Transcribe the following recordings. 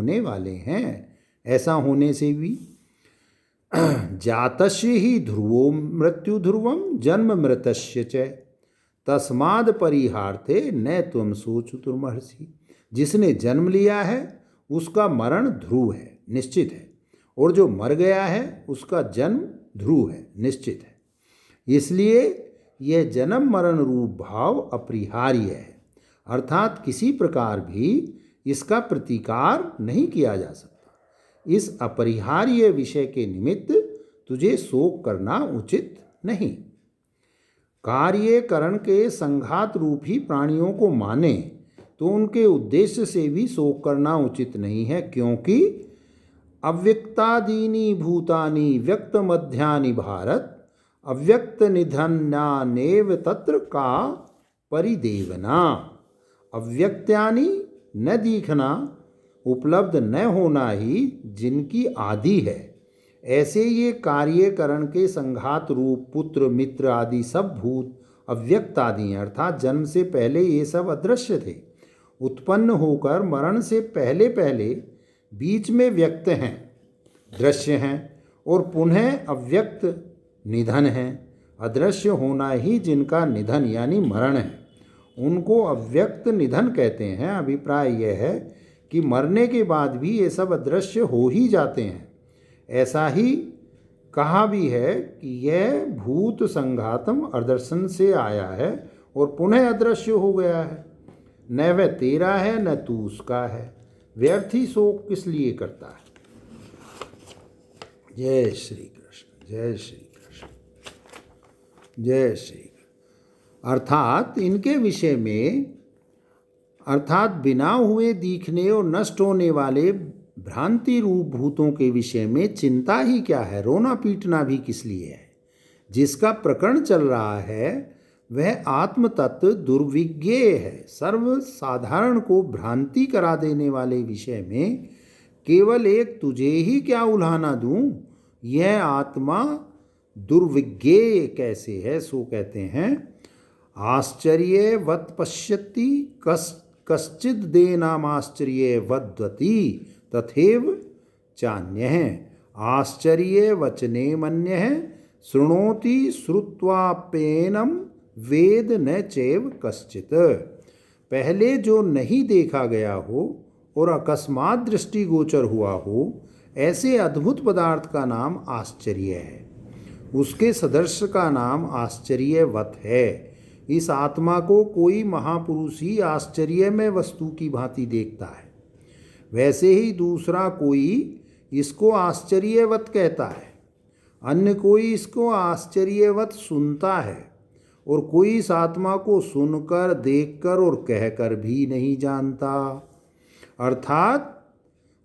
होने वाले हैं। ऐसा होने से भी जातस्य ही ध्रुवो मृत्यु ध्रुवम जन्म मृतस्य च तस्माद परिहार्थे न त्वं सोचतुमर्हसि। जिसने जन्म लिया है उसका मरण ध्रुव है, निश्चित है, और जो मर गया है उसका जन्म ध्रुव है, निश्चित है। इसलिए यह जन्म मरण रूप भाव अपरिहार्य है, अर्थात किसी प्रकार भी इसका प्रतिकार नहीं किया जा सकता। इस अपरिहार्य विषय के निमित्त तुझे शोक करना उचित नहीं। कार्य करण के संघात रूप ही प्राणियों को माने तो उनके उद्देश्य से भी शोक करना उचित नहीं है, क्योंकि अव्यक्तादीनि भूतानि व्यक्त मध्यानि भारत अव्यक्त निधन्यानेव तत्र का परिदेवना। अव्यक्त्यानि न दिखना, उपलब्ध न होना ही जिनकी आदि है, ऐसे ये कार्यकरण के संघात रूप पुत्र मित्र आदि सब भूत अव्यक्त आदि हैं, अर्थात जन्म से पहले ये सब अदृश्य थे, उत्पन्न होकर मरण से पहले पहले बीच में व्यक्त हैं, दृश्य हैं, और पुनः अव्यक्त निधन हैं। अदृश्य होना ही जिनका निधन यानी मरण है, उनको अव्यक्त निधन कहते हैं। अभिप्राय यह है कि मरने के बाद भी ये सब अदृश्य हो ही जाते हैं। ऐसा ही कहा भी है कि यह भूत संघातम अदर्शन से आया है और पुनः अदृश्य हो गया है। न वह तेरा है न तू उसका है, व्यर्थ ही शोक किस लिए करता है। जय श्री कृष्ण, जय श्री कृष्ण, जय श्री कृष्ण। अर्थात इनके विषय में, अर्थात बिना हुए दिखने और नष्ट होने वाले भ्रांति रूप भूतों के विषय में चिंता ही क्या है, रोना पीटना भी किस लिए है। जिसका प्रकरण चल रहा है वह आत्म तत्व दुर्विज्ञेय है। सर्व साधारण को भ्रांति करा देने वाले विषय में केवल एक तुझे ही क्या उल्हाना दूं, यह आत्मा दुर्विज्ञेय कैसे है। सो कहते हैं, आश्चर्यवत् पश्यति कश्चिद् देनामाश्चर्यवद्वति तथैव चान्यः आश्चर्यवचने मन्यः शृणोति श्रुत्वाप्येनं वेद न चैव कश्चित्। पहले जो नहीं देखा गया हो और अकस्मात दृष्टिगोचर हुआ हो, ऐसे अद्भुत पदार्थ का नाम आश्चर्य है, उसके सदृश का नाम आश्चर्यवत है। इस आत्मा को कोई महापुरुष ही आश्चर्य में वस्तु की भांति देखता है, वैसे ही दूसरा कोई इसको आश्चर्यवत कहता है, अन्य कोई इसको आश्चर्यवत सुनता है, और कोई इस आत्मा को सुनकर देखकर और कहकर भी नहीं जानता। अर्थात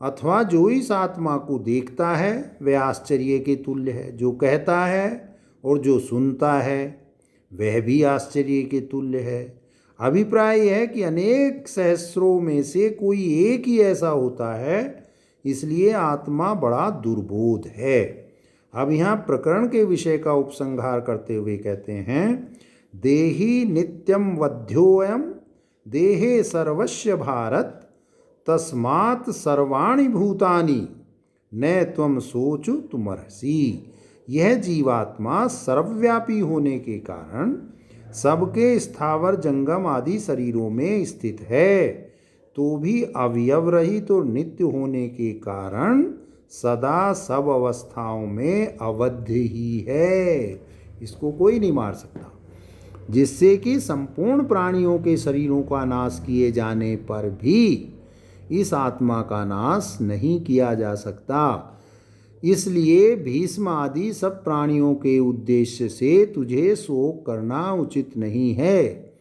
अथवा जो इस आत्मा को देखता है वह आश्चर्य के तुल्य है, जो कहता है और जो सुनता है वह भी आश्चर्य के तुल्य है। अभिप्राय यह है कि अनेक सहस्रों में से कोई एक ही ऐसा होता है, इसलिए आत्मा बड़ा दुर्बोध है। अब यहाँ प्रकरण के विषय का उपसंहार करते हुए कहते हैं, देहि नित्यम वध्योऽयं देहे सर्वस्य भारत तस्मात् सर्वाणि भूतानि न त्वं सोचतुमर्हसि। यह जीवात्मा सर्वव्यापी होने के कारण सबके स्थावर जंगम आदि शरीरों में स्थित है, तो भी अवयव रहित और नित्य होने के कारण सदा सब अवस्थाओं में अवध ही है। इसको कोई नहीं मार सकता, जिससे कि संपूर्ण प्राणियों के शरीरों का नाश किए जाने पर भी इस आत्मा का नाश नहीं किया जा सकता। इसलिए भीष्म आदि सब प्राणियों के उद्देश्य से तुझे शोक करना उचित नहीं है।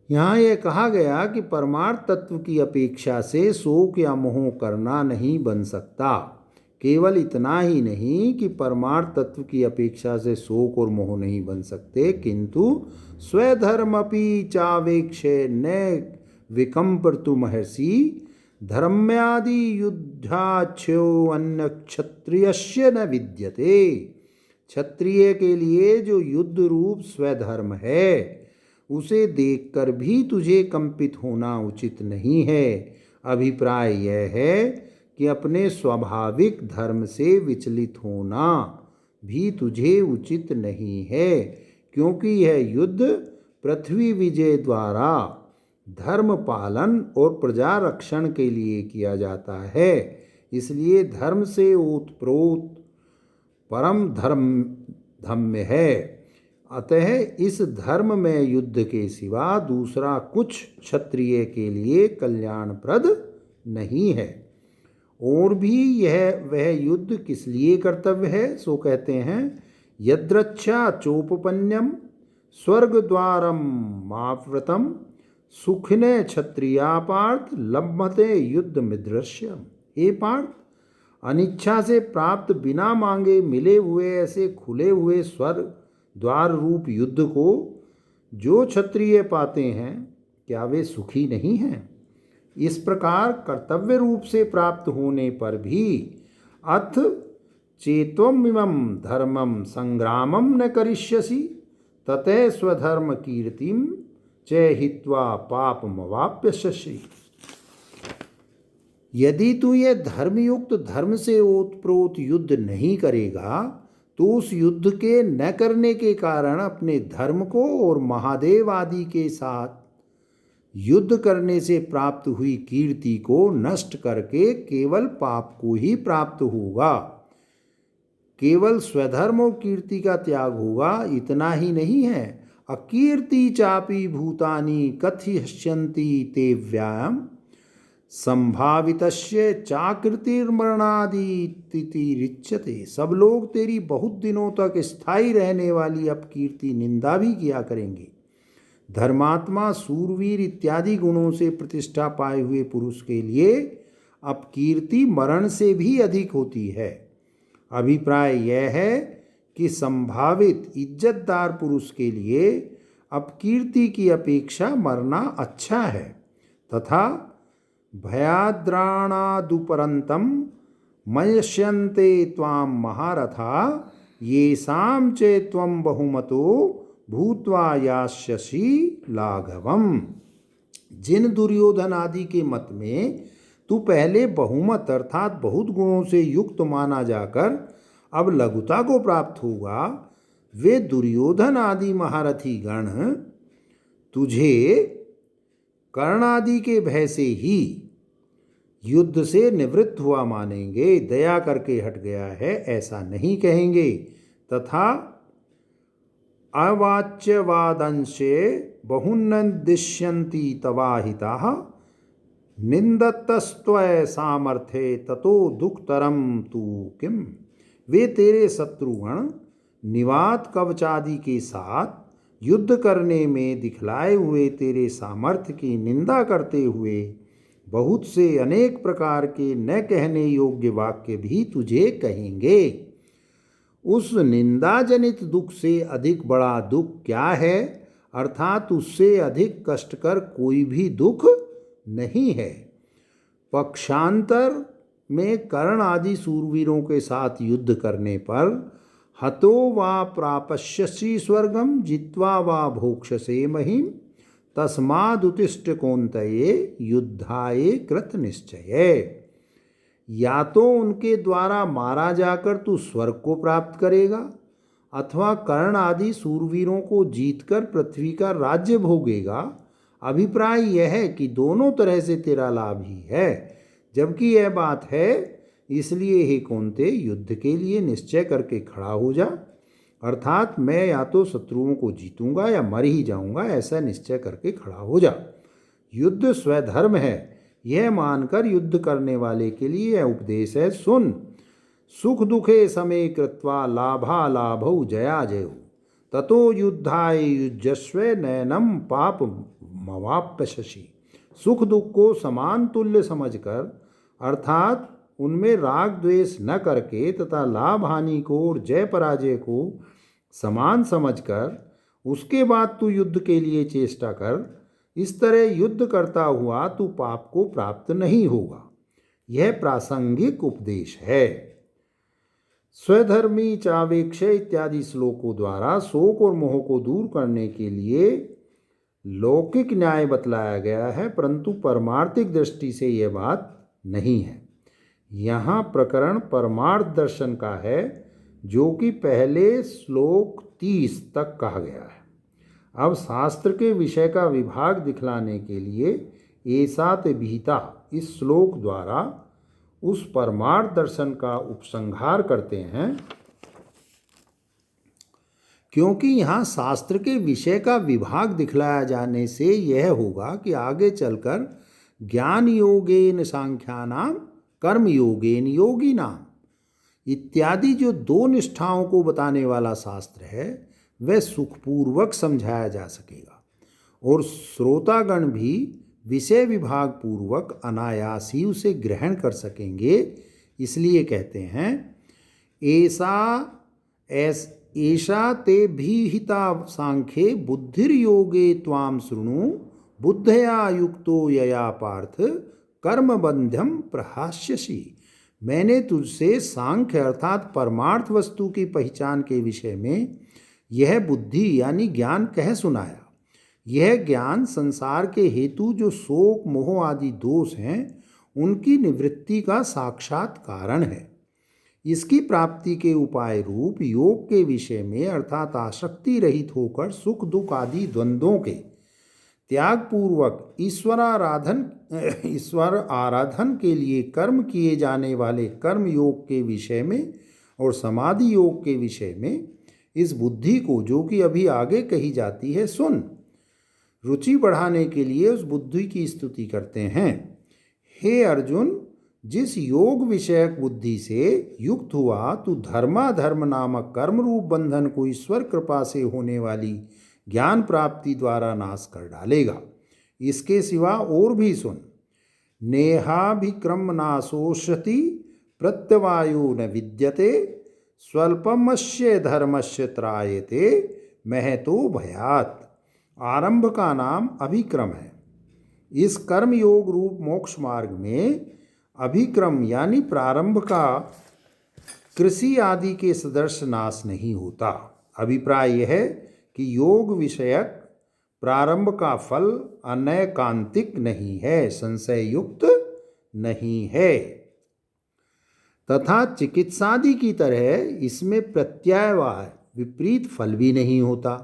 यहाँ यह कहा गया कि परमार्थ तत्व की अपेक्षा से शोक या मोह करना नहीं बन सकता। केवल इतना ही नहीं कि परमार्थ तत्व की अपेक्षा से शोक और मोह नहीं बन सकते, किंतु स्वधर्मपि चावेक्षे न विकम्पतुमर्हसि धर्म्यादि युद्धाच्छो अन्य क्षत्रियस्य न विद्यते। क्षत्रिय के लिए जो युद्ध रूप स्वधर्म है उसे देखकर भी तुझे कंपित होना उचित नहीं है। अभिप्राय यह है कि अपने स्वाभाविक धर्म से विचलित होना भी तुझे उचित नहीं है, क्योंकि यह युद्ध पृथ्वी विजय द्वारा धर्म पालन और प्रजा रक्षण के लिए किया जाता है। इसलिए धर्म से ओतप्रोत परम धर्म्य है। अतः इस धर्म में युद्ध के सिवा दूसरा कुछ क्षत्रिय के लिए कल्याणप्रद नहीं है। और भी यह वह युद्ध किस लिए कर्तव्य है, सो कहते हैं, यद्रच्छा चोपपन्यम स्वर्ग द्वारम मावृतम सुखिने क्षत्रिया पार्थ लभते युद्ध मिदृश्यम। हे पार्थ, अनिच्छा से प्राप्त बिना मांगे मिले हुए ऐसे खुले हुए स्वर्ग द्वार रूप युद्ध को जो क्षत्रिय पाते हैं, क्या वे सुखी नहीं हैं? इस प्रकार कर्तव्य रूप से प्राप्त होने पर भी अथ चेत्वमिमं धर्मं संग्रामं न करिष्यसि ततः स्वधर्म कीर्तिं च हित्वा पापमवाप्स्यसि। यदि तू ये धर्मयुक्त धर्म से ओतप्रोत युद्ध नहीं करेगा तो उस युद्ध के न करने के कारण अपने धर्म को और महादेव आदि के साथ युद्ध करने से प्राप्त हुई कीर्ति को नष्ट करके केवल पाप को ही प्राप्त होगा। केवल स्वधर्म और कीर्ति का त्याग होगा। इतना ही नहीं है, अकीर्ति चापि भूतानि कथयिष्यन्ति ते व्यायाम संभावितस्य चाकृतिर्मरणादितिरिच्यते। सब लोग तेरी बहुत दिनों तक स्थायी रहने वाली अपकीर्ति निंदा भी किया करेंगे। धर्मात्मा, सूरवीर इत्यादि गुणों से प्रतिष्ठा पाए हुए पुरुष के लिए अपकीर्ति मरण से भी अधिक होती है। अभिप्राय यह है कि संभावित इज्जतदार पुरुष के लिए अपकीर्ति की अपेक्षा मरना अच्छा है। तथा भयाद्राणादुपरंतम मयस्यन्ते त्वां महारथा येषां च त्वं बहुमतो भूत्वा यास्यसि लाघवम। जिन दुर्योधन आदि के मत में तू पहले बहुमत अर्थात बहुत गुणों से युक्त माना जाकर अब लघुता को प्राप्त होगा, वे दुर्योधन आदि महारथी गण तुझे कर्ण आदि के भय से ही युद्ध से निवृत्त हुआ मानेंगे, दया करके हट गया है ऐसा नहीं कहेंगे। तथा अवाच्यवादंशे बहुनंदिष्यन्ति तवाहिताः निंदतस्त्वय सामर्थ्ये ततो दुःखतरं तु किम। वे तेरे शत्रुगण निवात कवचादि के साथ युद्ध करने में दिखलाए हुए तेरे सामर्थ्य की निंदा करते हुए बहुत से अनेक प्रकार के न कहने योग्य वाक्य भी तुझे कहेंगे। उस निंदाजनित दुख से अधिक बड़ा दुख क्या है, अर्थात उससे अधिक कष्टकर कोई भी दुख नहीं है। पक्षांतर में कर्ण आदि सूरवीरों के साथ युद्ध करने पर हतो वा प्रापश्यसि स्वर्गम जित्वा वा भोक्ष्यसे महिम तस्मादुत्तिष्ठ कौन्तेय युद्धाय कृत निश्चय। या तो उनके द्वारा मारा जाकर तू स्वर्ग को प्राप्त करेगा अथवा कर्ण आदि सूरवीरों को जीतकर पृथ्वी का राज्य भोगेगा। अभिप्राय यह है कि दोनों तरह से तेरा लाभ ही है। जबकि यह बात है, इसलिए हे कौन्तेय युद्ध के लिए निश्चय करके खड़ा हो जा, अर्थात मैं या तो शत्रुओं को जीतूंगा या मर ही जाऊंगा, ऐसा निश्चय करके खड़ा हो जा। युद्ध स्वधर्म है, यह मानकर युद्ध करने वाले के लिए यह उपदेश है। सुन, सुख दुखे समे कृत्वा लाभा लाभौ जया जयौ ततो युद्धाय युज्यस्व नैनम पाप मवाप्स्यसि। सुख दुख को समान तुल्य समझकर अर्थात उनमें राग द्वेष न करके तथा लाभ हानि को और जय पराजय को समान समझकर उसके बाद तू युद्ध के लिए चेष्टा कर। इस तरह युद्ध करता हुआ तू पाप को प्राप्त नहीं होगा। यह प्रासंगिक उपदेश है। स्वधर्मी चावेक्ष इत्यादि श्लोकों द्वारा शोक और मोह को दूर करने के लिए लौकिक न्याय बतलाया गया है, परंतु परमार्थिक दृष्टि से यह बात नहीं है। यहाँ प्रकरण परमार्थ दर्शन का है, जो कि पहले श्लोक 30 तक कहा गया है। अब शास्त्र के विषय का विभाग दिखलाने के लिए एषात विहिता इस श्लोक द्वारा उस परमार्थ दर्शन का उपसंहार करते हैं, क्योंकि यहाँ शास्त्र के विषय का विभाग दिखलाया जाने से यह होगा कि आगे चलकर ज्ञान योगेन सांख्यानाम कर्म योगेन योगिनाम इत्यादि जो दो निष्ठाओं को बताने वाला शास्त्र है वह सुखपूर्वक समझाया जा सकेगा और श्रोतागण भी विषय विभाग पूर्वक अनायास ही उसे ग्रहण कर सकेंगे। इसलिए कहते हैं ऐसा ते भीहिता सांख्ये बुद्धिर्योगे त्वाम शृणु बुद्धया युक्तो यया पार्थ कर्मबंध्यम प्रहास्यसि। मैंने तुझसे सांख्य अर्थात परमार्थ वस्तु की पहचान के विषय में यह बुद्धि यानी ज्ञान कह सुनाया। यह ज्ञान संसार के हेतु जो शोक मोह आदि दोष हैं उनकी निवृत्ति का साक्षात कारण है। इसकी प्राप्ति के उपाय रूप योग के विषय में अर्थात आसक्ति रहित होकर सुख दुख आदि द्वंद्वों के त्याग पूर्वक ईश्वर आराधन के लिए कर्म किए जाने वाले कर्म योग के विषय में और समाधि योग के विषय में इस बुद्धि को, जो कि अभी आगे कही जाती है, सुन। रुचि बढ़ाने के लिए उस बुद्धि की स्तुति करते हैं। हे अर्जुन, जिस योग विषयक बुद्धि से युक्त हुआ तू धर्माधर्म नामक कर्म रूप बंधन को ईश्वर कृपा से होने वाली ज्ञान प्राप्ति द्वारा नाश कर डालेगा। इसके सिवा और भी सुन। नेहाभिक्रम नाशोषति प्रत्यवायो न विद्यते स्वल्पमस्य धर्मस्य त्रायते महतो भयात्। आरंभ का नाम अभिक्रम है। इस कर्म योग रूप मोक्ष मार्ग में अभिक्रम यानी प्रारंभ का कृषि आदि के सदृश नाश नहीं होता। अभिप्राय यह है कि योग विषयक प्रारंभ का फल अनैकांतिक नहीं है, संशय युक्त नहीं है, तथा चिकित्सादि की तरह इसमें प्रत्ययवाय विपरीत फल भी नहीं होता।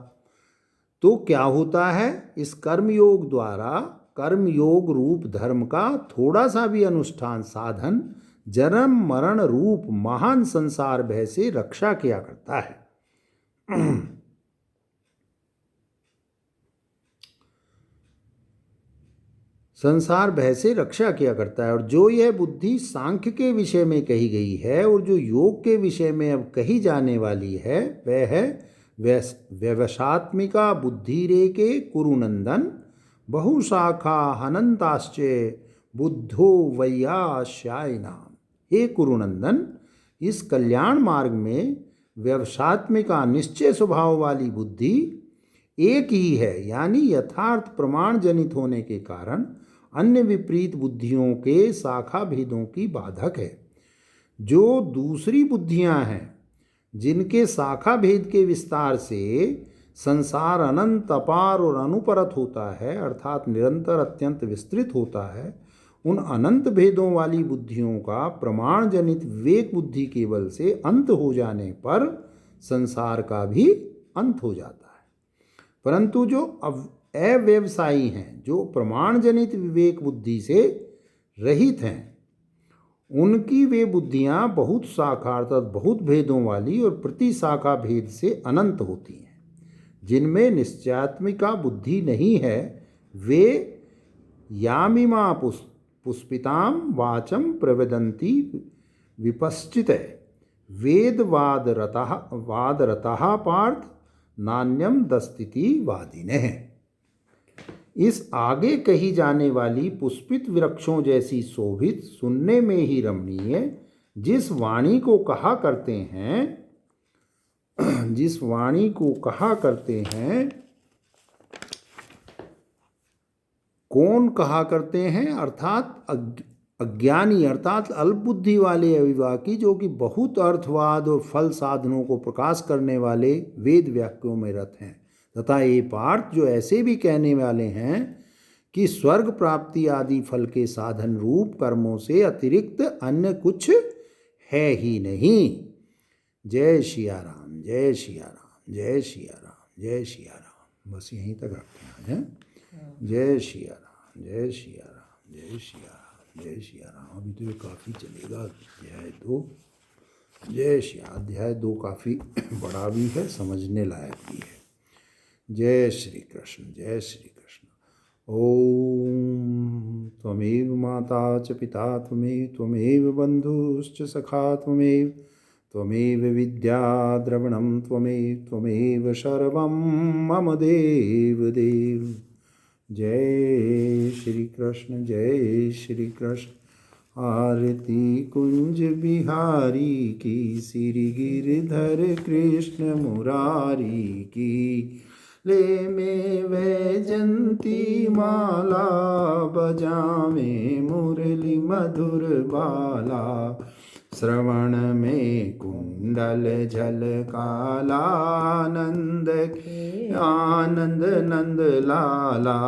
तो क्या होता है? इस कर्मयोग द्वारा कर्म योग रूप धर्म का थोड़ा सा भी अनुष्ठान साधन जन्म मरण रूप महान संसार भय से रक्षा किया करता है। संसार भय से रक्षा किया करता है। और जो यह बुद्धि सांख्य के विषय में कही गई है और जो योग के विषय में अब कही जाने वाली है वह है व्यवसात्मिका बुद्धि रेके कुरुनंदन बहुशाखा हनंताश्चे बुद्धो वैयाश्याय नाम। हे कुरुनंदन, इस कल्याण मार्ग में व्यवसात्मिका निश्चय स्वभाव वाली बुद्धि एक ही है, यानी यथार्थ प्रमाण जनित होने के कारण अन्य विपरीत बुद्धियों के शाखा भेदों की बाधक है। जो दूसरी बुद्धियां हैं जिनके शाखा भेद के विस्तार से संसार अनंत अपार और अनुपरत होता है अर्थात निरंतर अत्यंत विस्तृत होता है, उन अनंत भेदों वाली बुद्धियों का प्रमाण जनित विवेक बुद्धि के बल से अंत हो जाने पर संसार का भी अंत हो जाता है। परंतु जो अव्यवसायी हैं, जो प्रमाण जनित विवेक बुद्धि से रहित हैं, उनकी वे बुद्धियां बहुत शाखा अर्थात बहुत भेदों वाली और प्रति शाखा भेद से अनंत होती हैं। जिनमें निश्चयात्मिका बुद्धि नहीं है वे यामिमा पुष्पिताम वाचम प्रवदन्ति विपश्चित वादरतः पार्थ नान्यम दस्तिति वादिनः। इस आगे कही जाने वाली पुष्पित वृक्षों जैसी शोभित सुनने में ही रमणीय जिस वाणी को कहा करते हैं कौन कहा करते हैं? अर्थात अज्ञानी अर्थात अल्प बुद्धि वाले अविवेकी, जो कि बहुत अर्थवाद और फल साधनों को प्रकाश करने वाले वेद वाक्यों में रत हैं तथा ये पार्थ जो ऐसे भी कहने वाले हैं कि स्वर्ग प्राप्ति आदि फल के साधन रूप कर्मों से अतिरिक्त अन्य कुछ है ही नहीं। जय सिया राम, जय सिया राम, जय सिया राम, जय सिया राम। बस यहीं तक रखते हैं। जय सिया राम, जय सिया राम, जय सिया राम, जय सिया राम। अभी तो ये काफ़ी चलेगा अध्याय 2। जय सिया। अध्याय 2 काफ़ी बड़ा भी है, समझने लायक भी है। जय श्री कृष्ण, जय श्री कृष्ण। ओम त्वमेव माता च पिता त्वमेव बंधुश्च सखा त्वमेव विद्या द्रविणं त्वमेव सर्वं मम देव देव। जय श्री कृष्ण, जय श्री कृष्ण। आरती कुंज बिहारी की, श्री गिरधर कृष्ण मुरारी की। ले में वैजंती माला, बजावे मुरली मधुर बाला। श्रवण में कुंडल झलकाला, आनंद नंद लाला।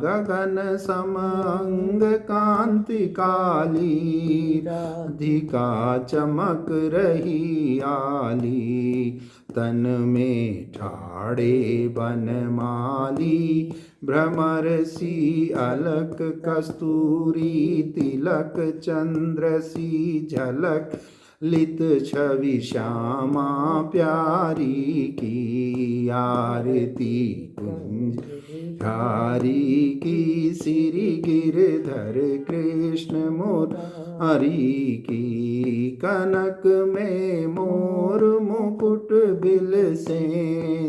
गगन सम अंग कांति काली, राधिका चमक रही आली। तन में ठाड़े बनमाली, भ्रमर सी अलक कस्तूरी तिलक। चंद्र सी झलक लित छवि श्यामा प्यारी की। आरती कुंज बिहारी की, श्री गिरधर कृष्ण मुरारी की। कनक में मोर मुकुट बिल से,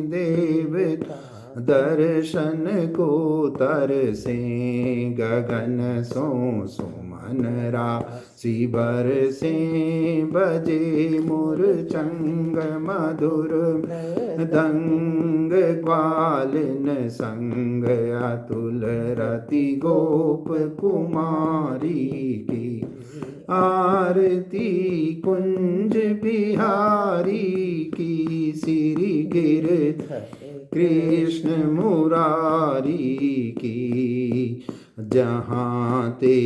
देवता दर्शन को तरसे। गगन सो सुमन राशि बरसे, बजे मुरचंग मधुर दंग। ग्वालिन संग अतुल रति गोप कुमारी की। आरती कुंज बिहारी की, श्री गिरधर कृष्ण मुरारी की। जहाँ ते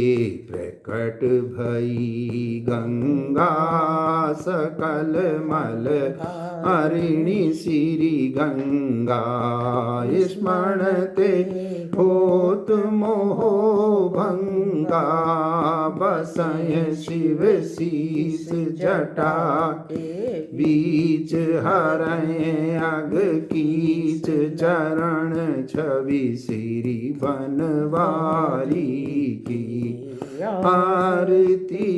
प्रकट भई गंगा, सकल मल हरिणी श्री गंगा। स्मरणते होत मोह भंगा, बसय शिव शीस जटा। बीच हरय अग कीच, चरण छवि श्री बनवारी की। आरती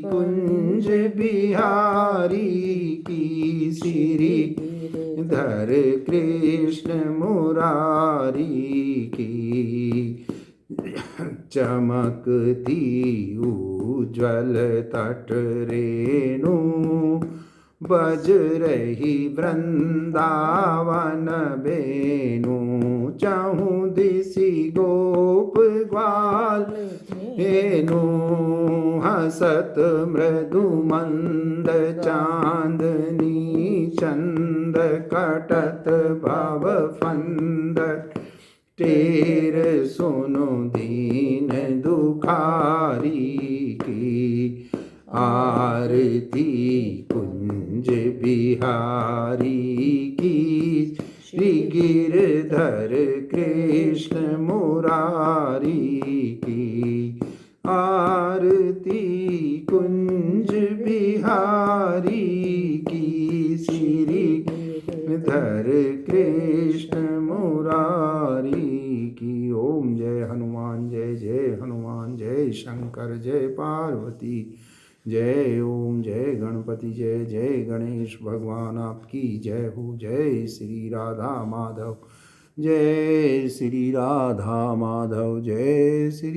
कुंज बिहारी की, श्री गिरधर कृष्ण मुरारी की। चमकती उज्ज्वल तट रेणु, बज रही वृंदावन बेनु। चहु दिशि गोप ग्वाल हेनु, हसत मृदु मंद चांदनी। चंद कटत भव फंद, टेर सुनो दीन दुखारी की। आरती कुंज बिहारी की, श्री गिरधर कृष्ण मुरारी की। आरती कुंज बिहारी की, श्री गिरधर कृष्ण मुरारी की। ओम जय हनुमान, जय जय हनुमान। जय शंकर, जय पार्वती, जय ओम। जय गणपति, जय जय गणेश भगवान, आपकी जय हो। जय श्री राधा माधव, जय श्री राधा माधव, जय श्री